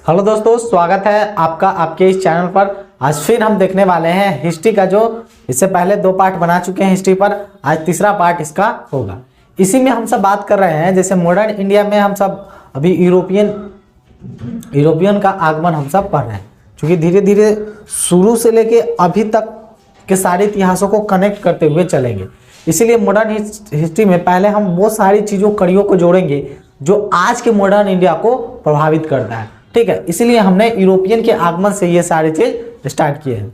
Hello दोस्तों, स्वागत है आपका आपके इस चैनल पर। आज फिर हम देखने वाले हैं हिस्ट्री का, जो इससे पहले 2 पार्ट बना चुके हैं हिस्ट्री पर। आज तीसरा पार्ट इसका होगा। इसी में हम सब बात कर रहे हैं, जैसे मॉडर्न इंडिया में हम सब अभी यूरोपियन का आगमन हम सब पढ़ रहे हैं, क्योंकि धीरे धीरे शुरू से लेके अभी तक के सारे इतिहासों को कनेक्ट करते हुए चलेंगे। इसीलिए मॉडर्न हिस्ट्री में पहले हम वो सारी चीज़ों कड़ियों को जोड़ेंगे जो आज के मॉडर्न इंडिया को प्रभावित करता है। ठीक है, इसीलिए हमने यूरोपियन के आगमन से ये सारी चीज स्टार्ट किए हैं।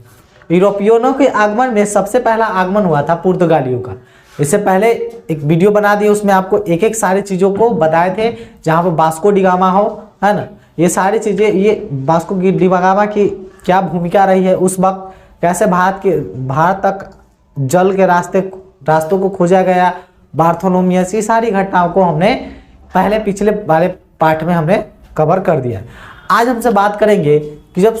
यूरोपियनों के आगमन में सबसे पहला आगमन हुआ था पुर्तगालियों का। इससे पहले एक वीडियो बना दिए, उसमें आपको एक एक सारी चीज़ों को बताए थे, जहाँ पर वास्को डी गामा हो, है ना, ये सारी चीज़ें, ये वास्को डी गामा की क्या भूमिका रही है उस वक्त, कैसे भारत तक जल के रास्तों को खोजा गया, बार्थोलोमियस, ये सारी घटनाओं को हमने पहले पिछले वाले पार्ट में हमने कवर कर दिया। आज हमसे बात करेंगे कि जब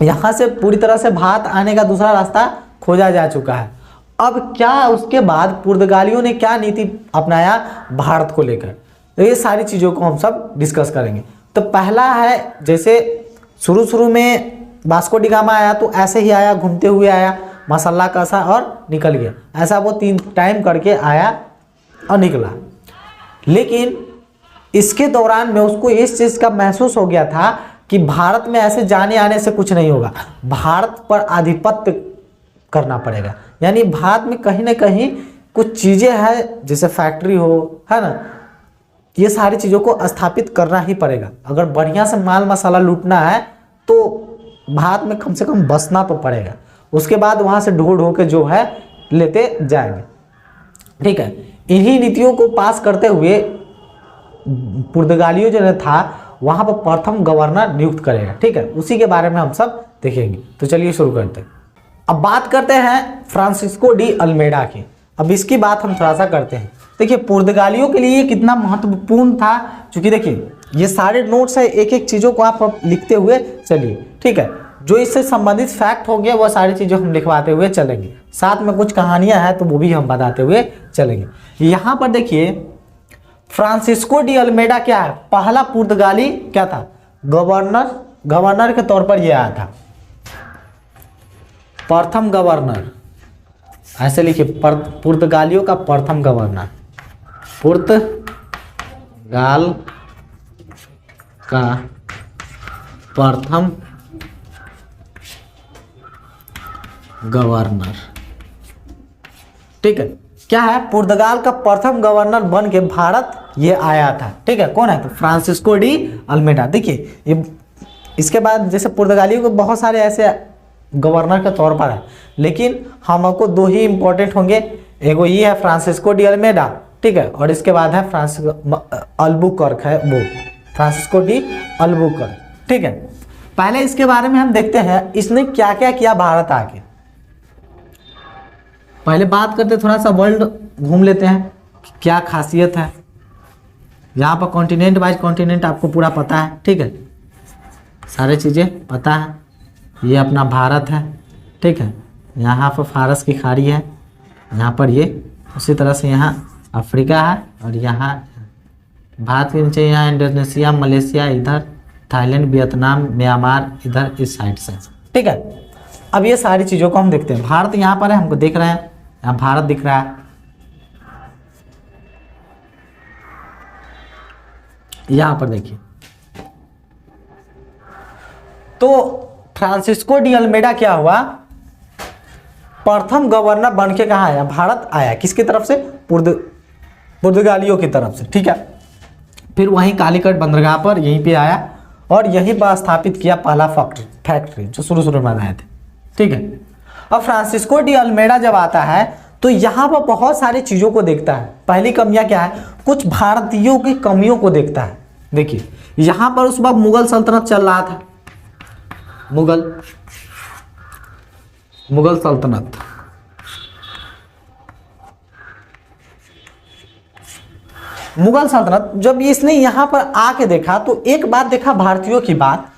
यहाँ से पूरी तरह से भारत आने का दूसरा रास्ता खोजा जा चुका है, अब क्या उसके बाद पुर्तगालियों ने क्या नीति अपनाया भारत को लेकर, तो ये सारी चीज़ों को हम सब डिस्कस करेंगे। तो पहला है, जैसे शुरू में वास्को डी गामा आया तो ऐसे ही आया, घूमते हुए आया, मसाला कसा और निकल गया, ऐसा वो 3 टाइम करके आया और निकला। लेकिन इसके दौरान में उसको इस चीज़ का महसूस हो गया था कि भारत में ऐसे जाने आने से कुछ नहीं होगा, भारत पर आधिपत्य करना पड़ेगा। यानी भारत में कहीं ना कहीं कुछ चीज़ें हैं, जैसे फैक्ट्री हो, है ना, ये सारी चीज़ों को स्थापित करना ही पड़ेगा। अगर बढ़िया से माल मसाला लूटना है तो भारत में कम से कम बसना तो पड़ेगा, उसके बाद वहाँ से ढो के जो है लेते जाएंगे। ठीक है, इन्हीं नीतियों को पास करते हुए पुर्तगालियों जो था वहाँ पर प्रथम गवर्नर नियुक्त करेगा। ठीक है, उसी के बारे में हम सब देखेंगे। तो चलिए शुरू करते हैं। अब बात करते हैं फ्रांसिस्को डी अल्मेडा की। अब इसकी बात हम थोड़ा सा करते हैं। देखिए, पुर्तगालियों के लिए कितना महत्वपूर्ण था, क्योंकि देखिए ये सारे नोट्स है, एक एक चीज़ों को आप लिखते हुए चलिए। ठीक है, जो इससे संबंधित फैक्ट होंगे वो सारी चीज़ें हम लिखवाते हुए चलेंगे, साथ में कुछ कहानियाँ हैं तो वो भी हम बताते हुए चलेंगे। यहाँ पर देखिए, फ्रांसिस्को डी अल्मेडा क्या है, पहला पुर्तगाली क्या था, गवर्नर के तौर पर यह आया था, प्रथम गवर्नर, ऐसे लिखिए, पुर्तगालियों का प्रथम गवर्नर, पुर्तगाल का प्रथम गवर्नर। ठीक है, क्या है, पुर्तगाल का प्रथम गवर्नर बन के भारत ये आया था। ठीक है, कौन है, तो फ्रांसिस्को डी अल्मेडा। देखिए ये, इसके बाद जैसे पुर्तगालियों के बहुत सारे ऐसे गवर्नर के तौर पर है, लेकिन हमको 2 ही इंपॉर्टेंट होंगे, एगो ये है फ्रांसिस्को डी अल्मेडा, ठीक है, और इसके बाद है अल्बुकर्क है, वो फ्रांसिस्को डी अल्बुकर्क। ठीक है, पहले इसके बारे में हम देखते हैं इसने क्या क्या किया भारत आके। पहले बात करते, थोड़ा सा वर्ल्ड घूम लेते हैं, क्या खासियत है। यहाँ पर कॉन्टिनेंट वाइज कॉन्टिनेंट आपको पूरा पता है। ठीक है, सारे चीज़ें पता है। ये अपना भारत है। ठीक है, यहाँ पर फारस की खाड़ी है, यहाँ पर ये, उसी तरह से यहाँ अफ्रीका है, और यहाँ भारत के नीचे यहाँ इंडोनेशिया, मलेशिया, इधर थाईलैंड, वियतनाम, म्यांमार, इधर इस साइड से। ठीक है, अब ये सारी चीज़ों को हम देखते हैं। भारत यहाँ पर है, हमको देख रहे हैं, यहाँ भारत दिख रहा है। यहाँ पर देखिए, तो फ्रांसिस्को डी अल्मेडा क्या हुआ, प्रथम गवर्नर बन के कहाँ आया, भारत आया। किसकी तरफ से, पुर्तगालियों की तरफ से। ठीक है, फिर वहीं कालीकट बंदरगाह पर यहीं पे आया और यहीं पर स्थापित किया पहला फैक्ट्री जो शुरू में बनाए थे। ठीक है, अब फ्रांसिस्को डी अल्मेडा जब आता है तो यहाँ पर बहुत सारी चीज़ों को देखता है। पहली कमियाँ क्या है, कुछ भारतीयों की कमियों को देखता है। देखिए, यहाँ पर उस वक्त मुगल सल्तनत चल रहा था, मुगल सल्तनत। मुगल सल्तनत जब इसने यहाँ पर आके देखा तो एक बात देखा भारतीयों की बात,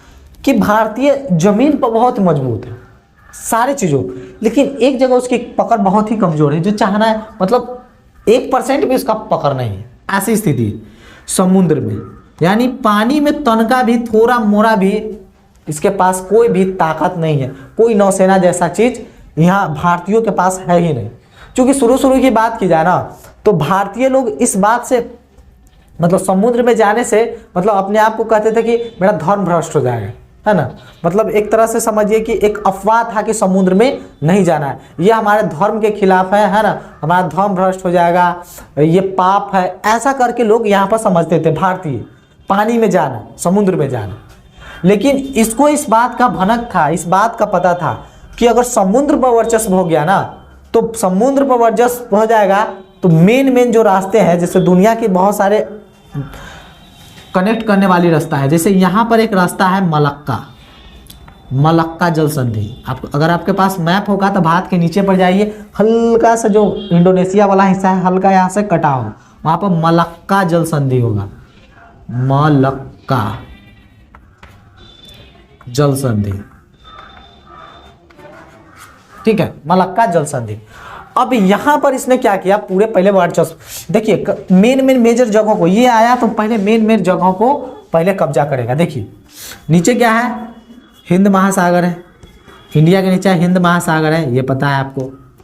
कि भारतीय जमीन पर बहुत मजबूत है सारी चीज़ों, लेकिन एक जगह उसकी पकड़ बहुत ही कमजोर है, जो चाहना है मतलब 1% भी उसका पकड़ नहीं है, ऐसी स्थिति समुद्र में। यानी पानी में तनका भी थोड़ा मोड़ा भी इसके पास कोई भी ताकत नहीं है, कोई नौसेना जैसा चीज यहाँ भारतीयों के पास है ही नहीं। क्योंकि शुरू की बात की जाए ना तो भारतीय लोग इस बात से मतलब समुद्र में जाने से मतलब अपने आप को कहते थे कि मेरा धर्म भ्रष्ट हो जाएगा, है ना। मतलब एक तरह से समझिए कि एक अफवाह था कि समुद्र में नहीं जाना है, ये हमारे धर्म के खिलाफ है ना, हमारा धर्म भ्रष्ट हो जाएगा, ये पाप है, ऐसा करके लोग यहाँ पर समझते थे भारतीय, पानी में जाना, समुद्र में जाना। लेकिन इसको इस बात का भनक था, इस बात का पता था कि अगर समुद्र पर वर्चस्व हो गया ना तो समुद्र पर वर्चस्व हो जाएगा तो मेन जो रास्ते हैं, जैसे दुनिया के बहुत सारे कनेक्ट करने वाली रास्ता है, जैसे यहाँ पर एक रास्ता है मलक्का जल संधि। आप अगर आपके पास मैप होगा तो भारत के नीचे पर जाइए, हल्का सा जो इंडोनेशिया वाला हिस्सा है हल्का यहाँ से कटा हो, वहाँ पर मलक्का जल संधि होगा, मलक्का जल संधि, ठीक है, मलक्का जल संधि। अब यहां पर इसने क्या किया, पूरे पहले वर्चस्व देखिए, मेन मेजर जगहों को, ये आया तो पहले मेन जगहों को पहले कब्जा करेगा। देखिए नीचे क्या है, हिंद महासागर है, इंडिया के नीचे हिंद महासागर है, ये पता है आपको,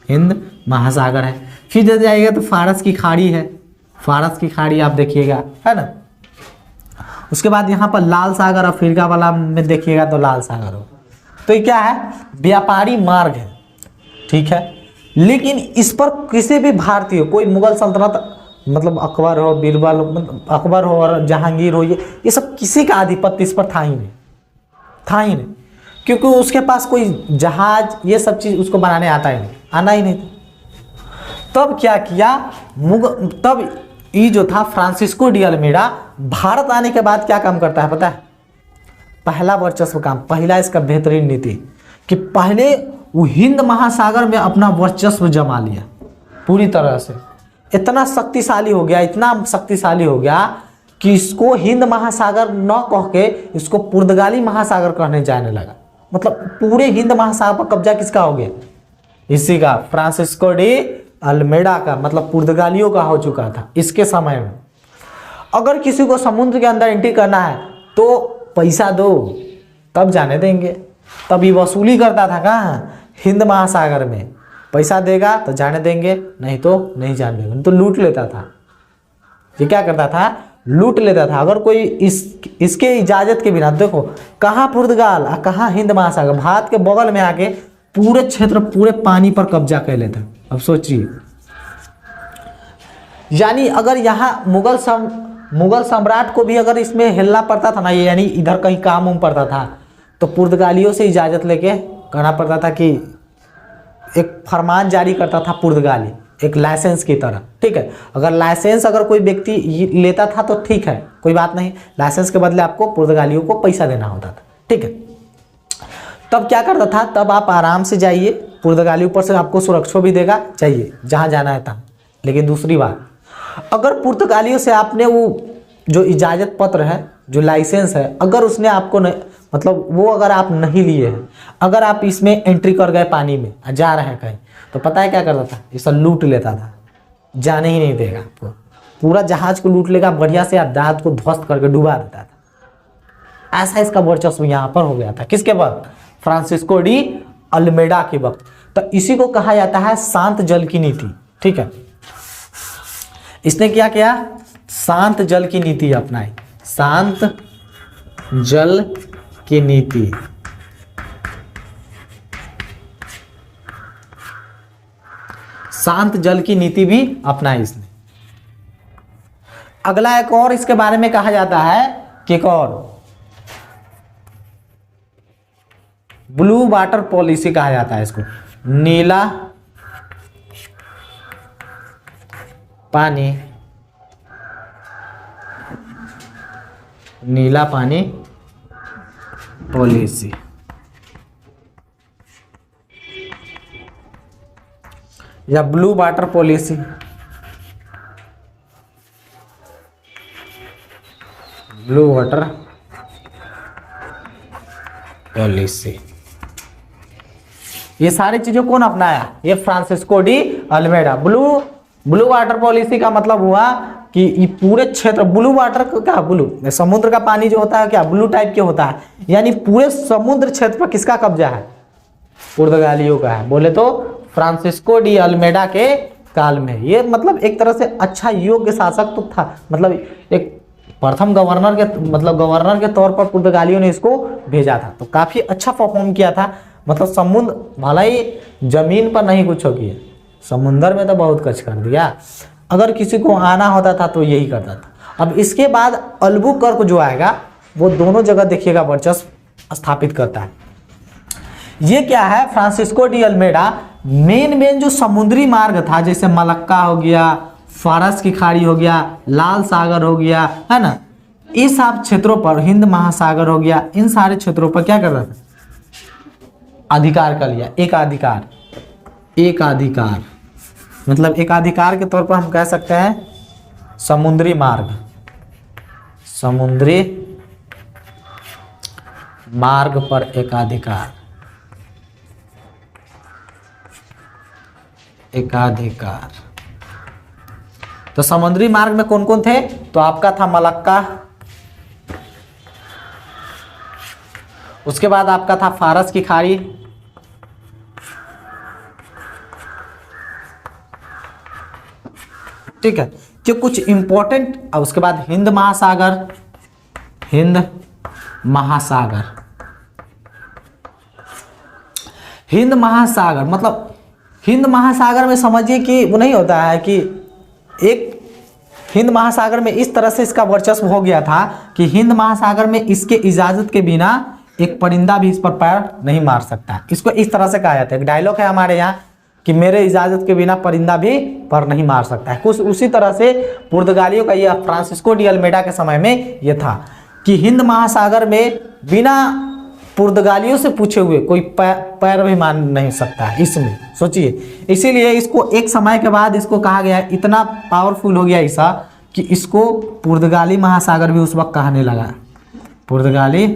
हिंद महासागर है। फिर जब जाइएगा तो फारस की खाड़ी है, फारस की खाड़ी आप देखिएगा, है ना। उसके बाद यहाँ पर लाल सागर, अफ्रीका वाला में देखिएगा तो लाल सागर हो। तो ये क्या है, व्यापारी मार्ग है, ठीक है। लेकिन इस पर किसी भी भारतीय, कोई मुगल सल्तनत मतलब अकबर हो, बीरबल अकबर हो और जहांगीर हो, ये सब किसी का आधिपत्य इस पर था ही नहीं, क्योंकि उसके पास कोई जहाज ये सब चीज़ उसको बनाने आना ही नहीं था। तब क्या किया, तब ये जो था फ्रांसिस्को डी अल्मेडा भारत आने के बाद क्या काम करता है पता है, पहला वर्चस्व काम, पहला इसका बेहतरीन नीति कि पहले वो हिंद महासागर में अपना वर्चस्व जमा लिया पूरी तरह से। इतना शक्तिशाली हो गया कि इसको हिंद महासागर न कह के इसको पुर्तगाली महासागर कहने जाने लगा। मतलब पूरे हिंद महासागर पर कब्जा किसका हो गया, इसी का, फ्रांसिस्को डी अल्मेडा का, मतलब पुर्तगालियों का हो चुका था इसके समय में। अगर किसी को समुद्र के अंदर एंट्री करना है तो पैसा दो तब जाने देंगे, तभी वसूली करता था कहाँ, हिंद महासागर में। पैसा देगा तो जाने देंगे, नहीं तो नहीं जाने देंगे, तो लूट लेता था। ये क्या करता था, लूट लेता था। अगर कोई इसके इजाजत के बिना, देखो कहाँ पुर्तगाल और कहाँ हिंद महासागर, भारत के बगल में आके पूरे क्षेत्र, पूरे पानी पर कब्जा कर लेता। अब सोचिए, यानी अगर यहाँ मुगल सम्राट को भी अगर इसमें हिलना पड़ता था ना, यानी इधर कहीं काम उम पड़ता था, तो पुर्तगालियों से इजाज़त लेके करना पड़ता था कि एक फरमान जारी करता था पुर्तगाली, एक लाइसेंस की तरह, ठीक है। अगर लाइसेंस अगर कोई व्यक्ति लेता था तो ठीक है, कोई बात नहीं, लाइसेंस के बदले आपको पुर्तगालियों को पैसा देना होता था, ठीक है। तब क्या करता था, तब आप आराम से जाइए, पुर्तगाली ऊपर से आपको सुरक्षा भी देगा, चाहिए जहाँ जाना है तहाँ। लेकिन दूसरी बात, अगर पुर्तगालियों से आपने वो जो इजाज़त पत्र है, जो लाइसेंस है, अगर उसने आपको नहीं, मतलब वो अगर आप नहीं लिए हैं, अगर आप इसमें एंट्री कर गए पानी में, जा रहे हैं कहीं, तो पता है क्या करता था, ये सब लूट लेता था, जाने ही नहीं देगा आपको, पूरा जहाज को लूट लेगा, बढ़िया से आप जहाज को ध्वस्त करके डुबा देता था। ऐसा इसका वर्चस्व यहाँ पर हो गया था, किसके वक्त, फ्रांसिस्को डी अल्मेडा के वक्त। तो इसी को कहा जाता है शांत जल की नीति, ठीक है। इसने क्या किया, शांत जल की नीति अपनाई, शांत जल की नीति। शांत जल की नीति भी अपनाई इसने। अगला एक और इसके बारे में कहा जाता है कि एक और ब्लू वाटर पॉलिसी कहा जाता है इसको, नीला पानी, नीला पानी पॉलिसी। या blue water policy, blue water policy. ये सारी चीजों कौन अपनाया, ये Francisco de Almeida. Blue water policy का मतलब हुआ कि ये पूरे क्षेत्र ब्लू वाटर को क्या, ब्लू समुद्र का पानी जो होता है क्या ब्लू टाइप के होता है, यानी पूरे समुद्र क्षेत्र पर किसका कब्जा है, पुर्तगालियों का है। बोले तो फ्रांसिस्को डी अल्मेडा के काल में। ये मतलब एक तरह से अच्छा योग्य शासक तो था, मतलब एक प्रथम गवर्नर के तौर पर पुर्तगालियों ने इसको भेजा था, तो काफी अच्छा परफॉर्म किया था। मतलब समुद्र भला ही जमीन पर नहीं कुछ किया, समुद्र में तो बहुत कुछ कर दिया। अगर किसी को आना होता था तो यही करता था। अब इसके बाद अल्बुकर्क जो आएगा वो दोनों जगह देखिएगा वर्चस्व स्थापित करता है। ये क्या है, फ्रांसिस्को डी अल्मेडा मेन जो समुद्री मार्ग था, जैसे मलक्का हो गया, फारस की खाड़ी हो गया, लाल सागर हो गया, है ना, इस सब क्षेत्रों पर, हिंद महासागर हो गया, इन सारे क्षेत्रों पर क्या कर रहा था, अधिकार कर लिया। एकाधिकार मतलब एकाधिकार के तौर पर हम कह सकते हैं समुद्री मार्ग पर एकाधिकार। तो समुद्री मार्ग में कौन कौन थे, तो आपका था मलक्का, उसके बाद आपका था फारस की खाड़ी, ठीक है, जो कुछ इंपॉर्टेंट, और उसके बाद हिंद महासागर मतलब हिंद महासागर में समझिए कि वो नहीं होता है कि एक हिंद महासागर में इस तरह से इसका वर्चस्व हो गया था कि हिंद महासागर में इसके इजाजत के बिना एक परिंदा भी इस पर पैर नहीं मार सकता। इसको इस तरह से कहा जाता है, एक डायलॉग है हमारे यहाँ कि मेरे इजाजत के बिना परिंदा भी पर नहीं मार सकता है। कुछ उसी तरह से पुर्तगालियों का यह फ्रांसिस्को डी अल्मेडा के समय में यह था कि हिंद महासागर में बिना पुर्तगालियों से पूछे हुए कोई पैर भी मान नहीं सकता है इसमें, सोचिए। इसीलिए इसको एक समय के बाद इसको कहा गया, इतना पावरफुल हो गया ऐसा कि इसको पुर्तगाली महासागर भी उस वक्त कहने लगा, पुर्तगाली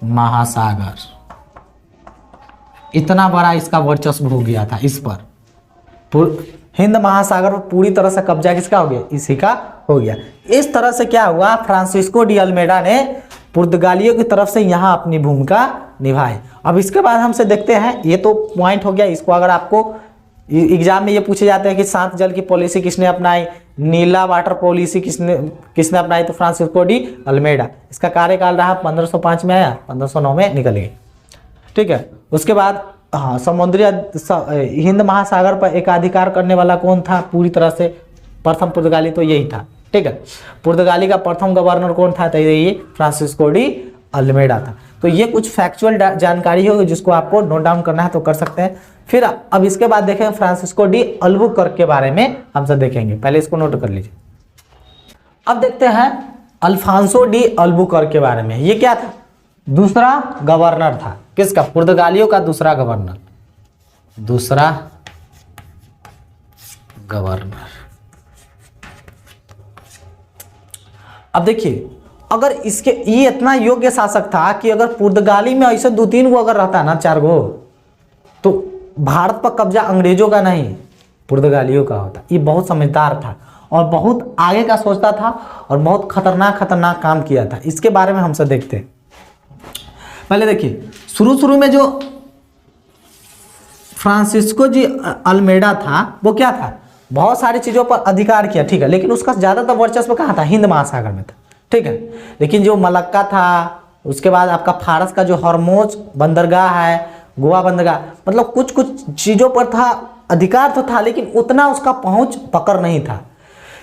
महासागर। इतना बड़ा इसका वर्चस्व हो गया था इस पर। हिंद महासागर पर पूरी तरह से कब्जा किसका हो गया, इसी का हो गया। इस तरह से क्या हुआ, फ्रांसिस्को डी अल्मेडा ने पुर्तगालियों की तरफ से यहाँ अपनी भूमिका निभाई। अब इसके बाद हमसे देखते हैं, ये तो पॉइंट हो गया। इसको अगर आपको एग्जाम में ये पूछे जाते हैं कि शांत जल की पॉलिसी किसने अपनाई, नीला वाटर पॉलिसी किसने अपनाई, तो फ्रांसिस्को डी अल्मेडा। इसका कार्यकाल रहा 1505 में आया, 1509 में निकल गई, ठीक है। उसके बाद हाँ, समुद्री हिंद महासागर पर एकाधिकार करने वाला कौन था पूरी तरह से, प्रथम पुर्तगाली तो यही था, ठीक है। पुर्तगाली का प्रथम गवर्नर कौन था, तो ये फ्रांसिस्को डी अल्मेडा था। तो ये कुछ फैक्चुअल जानकारी होगी जिसको आपको नोट डाउन करना है तो कर सकते हैं। फिर अब इसके बाद देखें फ्रांसिस्को डी अल्बुकर्क के बारे में हमसे देखेंगे, पहले इसको नोट कर लीजिए। अब देखते हैं अल्फांसो डी अल्बुकर्क के बारे में। ये क्या था, दूसरा गवर्नर था, किसका, पुर्तगालियों का दूसरा गवर्नर। अब देखिए, अगर इसके ये इतना योग्य शासक था कि अगर पुर्तगाली में ऐसे 2-3 गो अगर रहता ना, 4 गो, तो भारत पर कब्जा अंग्रेजों का नहीं पुर्तगालियों का होता। ये बहुत समझदार था और बहुत आगे का सोचता था और बहुत खतरनाक काम किया था। इसके बारे में हमसे देखते हैं। पहले देखिए, शुरू में जो फ्रांसिस्को जी अल्मेडा था वो क्या था, बहुत सारी चीज़ों पर अधिकार किया, ठीक है, लेकिन उसका ज़्यादातर वर्चस्व कहाँ था, हिंद महासागर में था, ठीक है। लेकिन जो मलक्का था, उसके बाद आपका फारस का जो हरमोज बंदरगाह है, गोवा बंदरगाह, मतलब कुछ चीज़ों पर था अधिकार तो था, लेकिन उतना उसका पहुँच पकड़ नहीं था।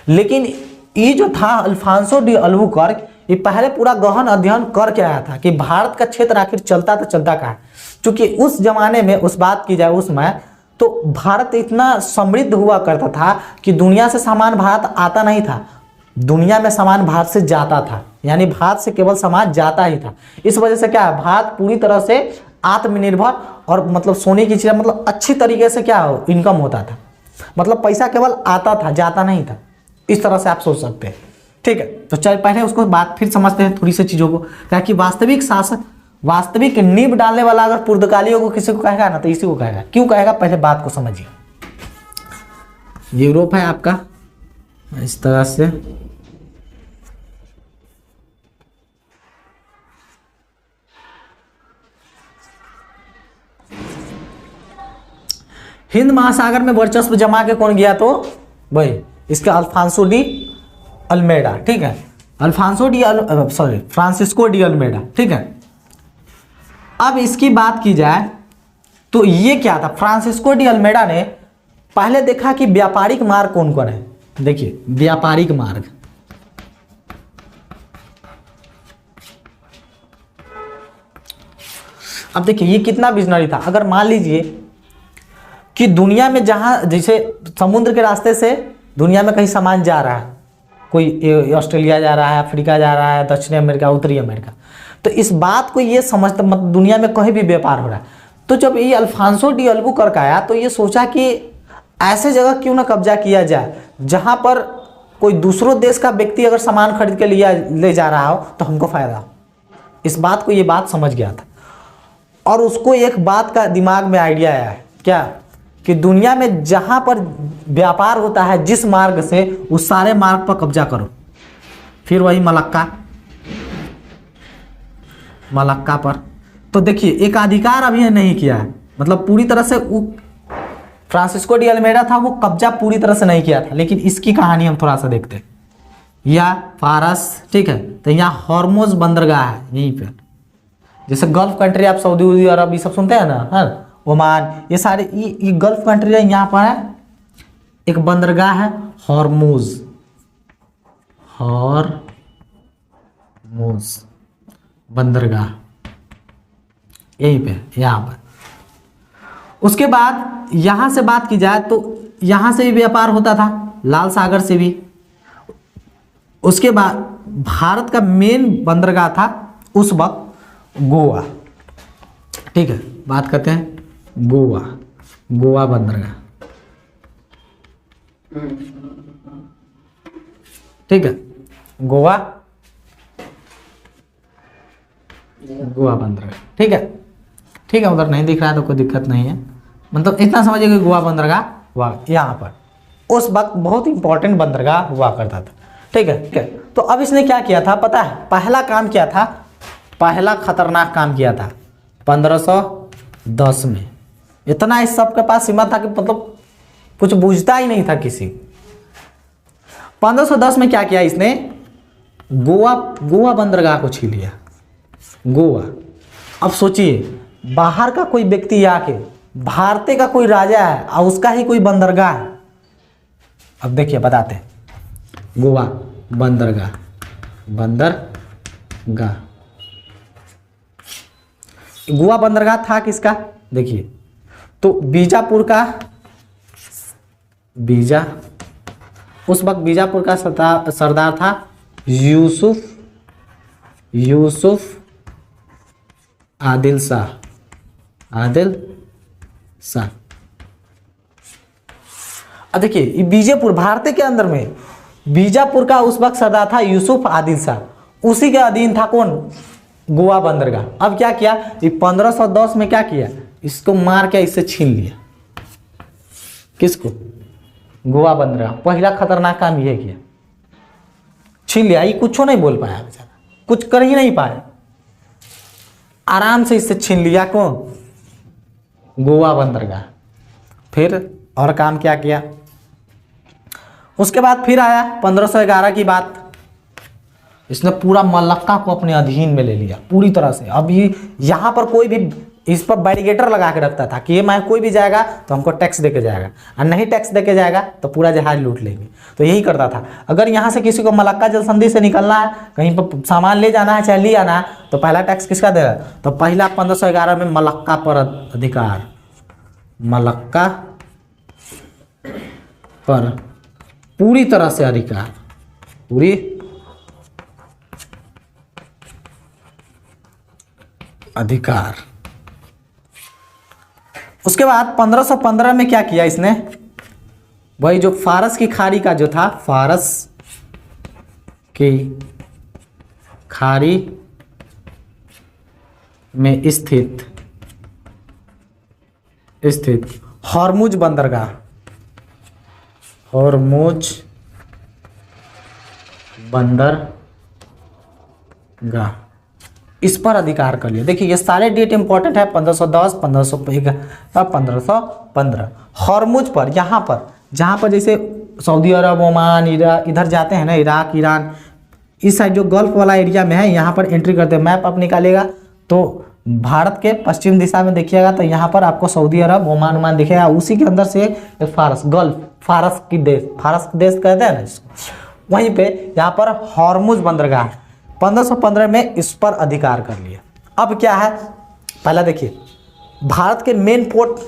लेकिन ये जो था अल्फांसो डी अल्बुकर्क, ये पहले पूरा गहन अध्ययन करके आया था कि भारत का क्षेत्र आखिर चलता कहाँ है। क्योंकि उस जमाने में, उस बात की जाए उसमें, तो भारत इतना समृद्ध हुआ करता था कि दुनिया से सामान भारत आता नहीं था, दुनिया में सामान भारत से जाता था, यानी भारत से केवल सामान जाता ही था। इस वजह से क्या है, भारत पूरी तरह से आत्मनिर्भर और मतलब सोने की चीज़, मतलब अच्छी तरीके से क्या हो, इनकम होता था, मतलब पैसा केवल आता था, जाता नहीं था। इस तरह से आप सोच सकते हैं, ठीक है। तो चल पहले उसको बात फिर समझते हैं थोड़ी सी चीज़ों को, क्या कि वास्तविक शासक, वास्तविक नींव डालने वाला अगर पुर्तगालियों को किसी को कहेगा ना, तो इसी को कहेगा। क्यों कहेगा, पहले बात को समझिए। यूरोप है आपका, इस तरह से हिंद महासागर में वर्चस्व जमा के कौन गया? तो भाई इसका अल्फांसो डी अल्मेडा, ठीक है, फ्रांसिस्को डी अल्मेडा, ठीक है। अब इसकी बात की जाए तो ये क्या था, फ्रांसिस्को डी अल्मेडा ने पहले देखा कि व्यापारिक मार्ग कौन कौन है। देखिए व्यापारिक मार्ग, अब देखिए ये कितना विजनरी था। अगर मान लीजिए कि दुनिया में जहां, जैसे समुद्र के रास्ते से दुनिया में कहीं सामान जा रहा है, कोई ऑस्ट्रेलिया जा रहा है, अफ्रीका जा रहा है, दक्षिणी अमेरिका, उत्तरी अमेरिका, तो इस बात को ये समझता, मतलब दुनिया में कहीं भी व्यापार हो रहा है, तो जब ये अल्फांसो डी अल्बुकर्क आया तो ये सोचा कि ऐसे जगह क्यों ना कब्जा किया जाए जहां पर कोई दूसरों देश का व्यक्ति अगर सामान खरीद के ले जा रहा हो तो हमको फायदा हो। इस बात को ये बात समझ गया था और उसको एक बात का दिमाग में आइडिया आया है, क्या, कि दुनिया में जहां पर व्यापार होता है जिस मार्ग से, उस सारे मार्ग पर कब्जा करो। फिर वही मलक्का पर तो देखिए एकाधिकार अभी नहीं किया है, मतलब पूरी तरह से फ्रांसिस्को डी अल्मेडा था वो कब्जा पूरी तरह से नहीं किया था। लेकिन इसकी कहानी हम थोड़ा सा देखते हैं। या फारस, ठीक है, तो यहाँ हॉर्मोज बंदरगाह है यहीं पे, जैसे गल्फ कंट्री आप सऊदी अरब ये सब सुनते हैं ना, हाँ, ओमान, ये सारे ये गल्फ कंट्री है। यहाँ पर है एक बंदरगाह है हॉर्मोज बंदरगाह, यहीं पे, यहाँ पर। उसके बाद यहाँ से बात की जाए तो यहाँ से भी व्यापार होता था, लाल सागर से भी। उसके बाद भारत का मेन बंदरगाह था उस वक्त गोवा, ठीक है, बात करते हैं गोवा बंदरगाह, ठीक है, गोवा बंदरगाह, ठीक है, ठीक है, उधर नहीं दिख रहा है तो कोई दिक्कत नहीं है, मतलब इतना समझिए कि गोवा बंदरगाह हुआ यहाँ पर। उस वक्त बहुत इंपॉर्टेंट बंदरगाह हुआ करता था, ठीक है, ठीक है। तो अब इसने क्या किया था पता है, पहला काम क्या था, पहला खतरनाक काम किया था 1510 में। इतना इस सब के पास हिम्मत था कि मतलब कुछ बूझता ही नहीं था किसी। 1510 में क्या किया इसने, गोवा बंदरगाह को छीन लिया, गोवा। अब सोचिए बाहर का कोई व्यक्ति आके, भारतीय का कोई राजा है और उसका ही कोई बंदरगाह है। अब देखिए बताते हैं, गोवा बंदरगाह, गोवा बंदरगाह था किसका, देखिए तो बीजापुर का, उस वक्त बीजापुर का सरदार था यूसुफ आदिल शाह। अब देखिए ये बीजापुर भारत के अंदर में, बीजापुर का उस वक्त सरदार था यूसुफ आदिल शाह, उसी के अधीन था कौन, गोवा बंदरगाह। अब क्या किया, ये 1510 में क्या किया, इसको मार के इससे छीन लिया, किसको, गोवा बंदरगाह। पहला खतरनाक काम यह किया, छीन लिया। ये कुछ नहीं बोल पाया बेचारा, कुछ कर ही नहीं पाया, आराम से इससे छीन लिया कौन, गोवा बंदरगाह। फिर और काम क्या किया, उसके बाद फिर आया 1511 की बात, इसने पूरा मलक्का को अपने अधीन में ले लिया पूरी तरह से। अब ये यहाँ पर कोई भी इस पर बैरिगेटर लगा के रखता था कि ये मैं कोई भी जाएगा तो हमको टैक्स देके जाएगा, और नहीं टैक्स देके जाएगा तो पूरा जहाज लूट लेंगे। तो यही करता था, अगर यहाँ से किसी को मलक्का जल संधि से निकलना है, कहीं पर सामान ले जाना है चाहे ले आना है, तो पहला टैक्स किसका देगा, तो पहला 1511 में मलक्का पर अधिकार, मलक्का पर पूरी तरह से अधिकार, पूरी अधिकार। उसके बाद 1515 में क्या किया इसने, वही जो फारस की खाड़ी का जो था, फारस की खाड़ी में स्थित हॉर्मुज बंदरगाह, हॉर्मुज बंदरगाह, इस पर अधिकार कर लिया। देखिए ये सारे डेट इंपॉर्टेंट है, 1510, 1501 और 1515। हॉर्मुज पर, यहाँ पर जहाँ पर जैसे सऊदी अरब, ओमान, इधर जाते हैं ना, इराक, ईरान, इस साइड जो गल्फ वाला एरिया में है, यहाँ पर एंट्री करते हैं। मैप आप निकालिएगा तो भारत के पश्चिम दिशा में देखिएगा तो यहाँ पर आपको सऊदी अरब, ओमान दिखेगा। उसी के अंदर से फारस, गल्फ, फारस की देश कहते हैं ना इसको, वहीं पे यहाँ पर हॉर्मुज बंदरगाह 1515 में इस पर अधिकार कर लिया। अब क्या है, पहला देखिए भारत के मेन पोर्ट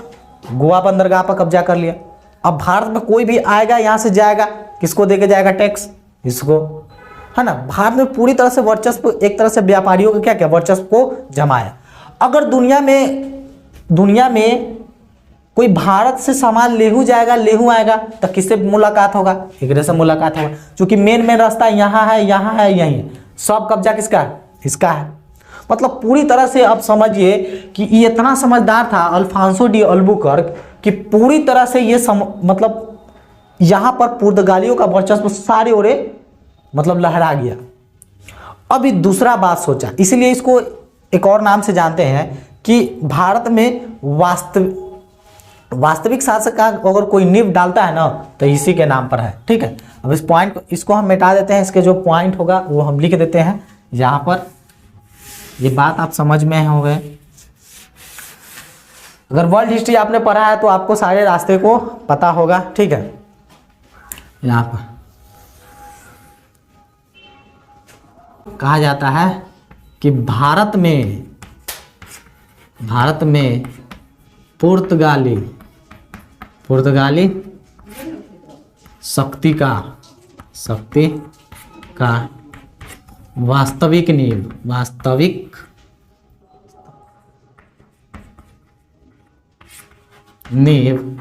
गोवा बंदरगाह पर कब्जा कर लिया। अब भारत में कोई भी आएगा, यहाँ से जाएगा, किसको देके जाएगा टैक्स, इसको, है ना। भारत में पूरी तरह से वर्चस्व, एक तरह से व्यापारियों का क्या वर्चस्व को जमाया। अगर दुनिया में कोई भारत से सामान लेहू जाएगा, लेहू आएगा, तो किससे मुलाकात होगा, एक से मुलाकात होगा। क्योंकि मेन रास्ता यहाँ है, यहीं सब कब्जा किसका है, इसका है। मतलब पूरी तरह से आप समझिए कि ये इतना समझदार था अल्फांसो डी अल्बुकर्क कि पूरी तरह से ये मतलब यहाँ पर पुर्तगालियों का वर्चस्व सारे ओरे मतलब लहरा गया। अभी दूसरा बात सोचा, इसलिए इसको एक और नाम से जानते हैं कि भारत में वास्तविक शासक का अगर कोई नींव डालता है ना तो इसी के नाम पर है, ठीक है। अब इस पॉइंट को, इसको हम मिटा देते हैं, इसके जो पॉइंट होगा वो हम लिख देते हैं यहाँ पर। ये बात आप समझ में हो गए। अगर वर्ल्ड हिस्ट्री आपने पढ़ा है तो आपको सारे रास्ते को पता होगा, ठीक है। यहाँ पर कहा जाता है कि भारत में पुर्तगाली शक्ति का वास्तविक नींव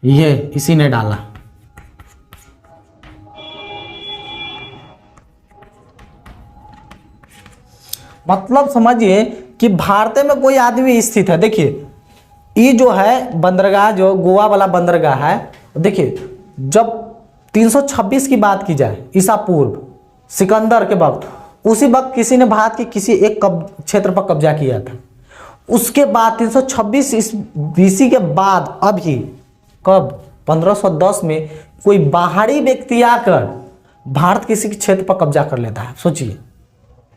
ये इसी ने डाला। मतलब समझिए कि भारत में कोई आदमी स्थित है। देखिए ये जो है बंदरगाह, जो गोवा वाला बंदरगाह है, देखिए जब 326 की बात की जाए ईसा पूर्व, सिकंदर के वक्त, उसी वक्त किसी ने भारत के किसी एक क्षेत्र पर कब्जा किया था। उसके बाद 326 BC के बाद अभी कब 1510 में कोई बाहरी व्यक्ति आकर भारत किसी क्षेत्र पर कब्जा कर लेता है। सोचिए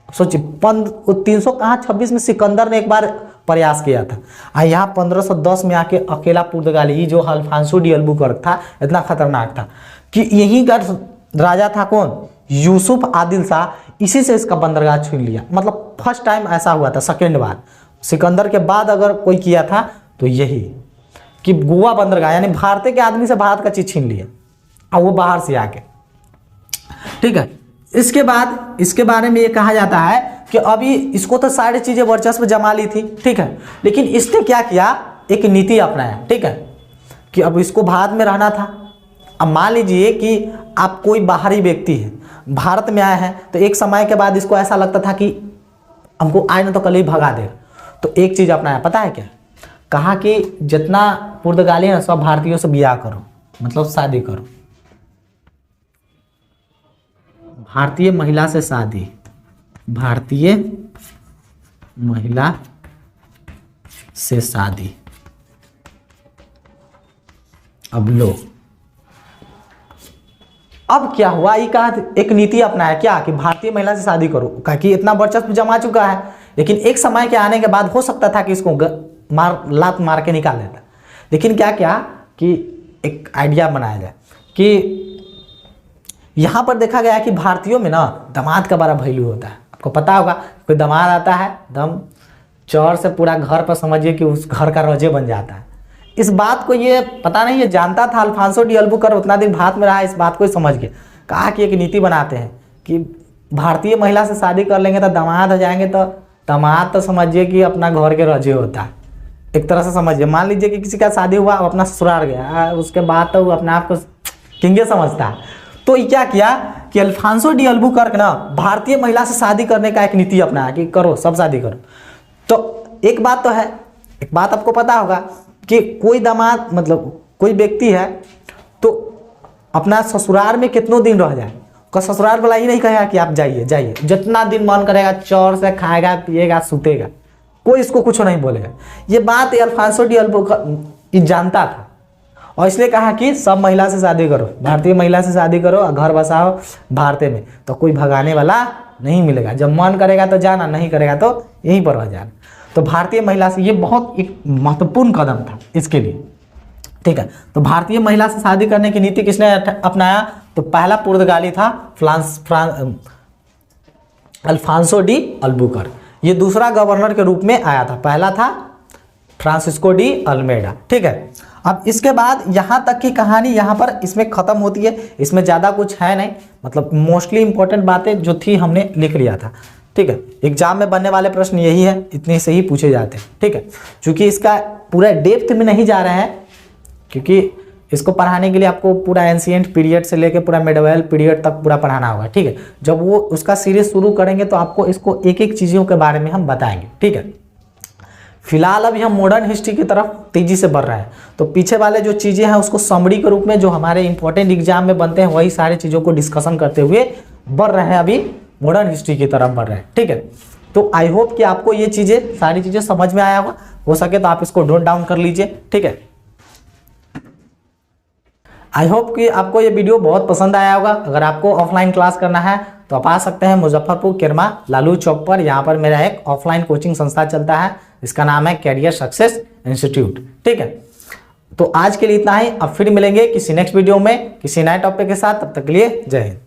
326 में सिकंदर ने एक बार प्रयास किया था, और यहाँ 1510 में आके अकेला पुर्तगाली जो अल्फांसो डी अल्बुकर्क था, इतना खतरनाक था कि यहीं का राजा था कौन, यूसुफ आदिल शाह। इसी से इसका बंदरगाह छीन लिया। मतलब फर्स्ट टाइम ऐसा हुआ था, सेकेंड बार सिकंदर के बाद अगर कोई किया था तो यही कि गोवा बंदरगाह, यानी भारतीय के आदमी से भारत का चीज छीन लिया और वो बाहर से आके, ठीक है। इसके बाद इसके बारे में ये कहा जाता है कि अभी इसको तो सारी चीजें वर्चस्व जमा ली थी, ठीक है, लेकिन इसने क्या किया, एक नीति अपनाया, ठीक है, कि अब इसको भारत में रहना था। अब मान लीजिए कि आप कोई बाहरी व्यक्ति है, भारत में आए हैं, तो एक समय के बाद इसको ऐसा लगता था कि हमको आए ना तो कल ही भगा दे, तो एक चीज अपनाया, पता है क्या, कहा कि जितना पुर्तगाली है सब भारतीयों से ब्याह करो, मतलब शादी करो, भारतीय महिला से शादी, भारतीय महिला से शादी। अब लो, अब क्या हुआ, ये कहा एक नीति अपनाया क्या कि भारतीय महिला से शादी करो, कहा कि इतना वर्चस्व जमा चुका है। लेकिन एक समय के आने के बाद हो सकता था कि इसको लात मार के निकाल देता, लेकिन क्या क्या कि एक आइडिया बनाया जाए कि यहाँ पर देखा गया कि भारतीयों में ना दामाद का बड़ा वैल्यू होता है। आपको पता होगा कोई दामाद आता है दम चौर से पूरा घर पर समझिए कि उस घर का रजे बन जाता है। इस बात को ये पता नहीं, ये जानता था अल्फांसो डी अल्बुकर्क, उतना दिन भारत में रहा, इस बात को समझ के कहा कि एक नीति बनाते हैं कि भारतीय महिला से शादी कर लेंगे तो दामाद हो जाएंगे, तो दामाद तो समझिए कि अपना घर के रजे होता है, एक तरह से समझिए। मान लीजिए कि किसी का शादी हुआ, अपना ससुराल गया, उसके बाद तो वो अपने आप को किंगे समझता है। तो ये क्या किया कि अल्फांसो डी अल्बुकर्क ना भारतीय महिला से शादी करने का एक नीति अपनाया कि करो, सब शादी करो। तो एक बात तो है, एक बात आपको पता होगा कि कोई दामाद मतलब कोई व्यक्ति है तो अपना ससुराल में कितनों दिन रह जाए, का ससुराल वाला ही नहीं कहेगा कि आप जाइए जाइए, जितना दिन मन करेगा चौर से खाएगा पिएगा सूतेगा, कोई इसको कुछ नहीं बोलेगा। ये बात अल्फांसो डी अल्बुकर्क जानता था और इसलिए कहा कि सब महिला से शादी करो, भारतीय महिला से शादी करो और घर बसाओ भारतीय में, तो कोई भगाने वाला नहीं मिलेगा। जब मन करेगा तो जाना, नहीं करेगा तो यहीं पर रह जाना। तो भारतीय महिला से ये बहुत एक महत्वपूर्ण कदम था इसके लिए, ठीक है। तो भारतीय महिला से शादी करने की नीति किसने अपनाया? तो पहला पुर्तगाली था अल्फांसो डी अल्बुकर्क। ये दूसरा गवर्नर के रूप में आया था, पहला था फ्रांसिस्को डी अल्मेडा, ठीक है। अब इसके बाद यहाँ तक की कहानी यहाँ पर इसमें ख़त्म होती है। इसमें ज़्यादा कुछ है नहीं, मतलब मोस्टली इंपॉर्टेंट बातें जो थी हमने लिख लिया था, ठीक है। एग्जाम में बनने वाले प्रश्न यही है, इतने से ही पूछे जाते हैं, ठीक है। चूँकि इसका पूरा डेप्थ में नहीं जा रहे हैं, क्योंकि इसको पढ़ाने के लिए आपको पूरा एंशिएंट पीरियड से लेकर पूरा मिडीवल पीरियड तक पूरा पढ़ाना होगा, ठीक है। जब वो उसका सीरीज शुरू करेंगे तो आपको इसको एक एक चीज़ों के बारे में हम बताएंगे, ठीक है। फिलहाल अभी हम मॉडर्न हिस्ट्री की तरफ तेजी से बढ़ रहे हैं, तो पीछे वाले जो चीज़ें हैं उसको समरी के रूप में जो हमारे इंपॉर्टेंट एग्जाम में बनते हैं वही सारी चीज़ों को डिस्कशन करते हुए बढ़ रहे हैं, अभी मॉडर्न हिस्ट्री की तरफ बढ़ रहे हैं, ठीक है। तो आई होप कि आपको ये चीज़ें सारी चीज़ें समझ में आया होगा, हो सके तो आप इसको नोट डाउन कर लीजिए, ठीक है। आई होप कि आपको ये वीडियो बहुत पसंद आया होगा। अगर आपको ऑफलाइन क्लास करना है तो आप आ सकते हैं मुजफ्फरपुर किरमा लालू चौक पर। यहाँ पर मेरा एक ऑफलाइन कोचिंग संस्था चलता है, इसका नाम है कैरियर सक्सेस इंस्टीट्यूट, ठीक है। तो आज के लिए इतना ही, अब फिर मिलेंगे किसी नेक्स्ट वीडियो में किसी नए टॉपिक के साथ। तब तक के लिए जय हिंद।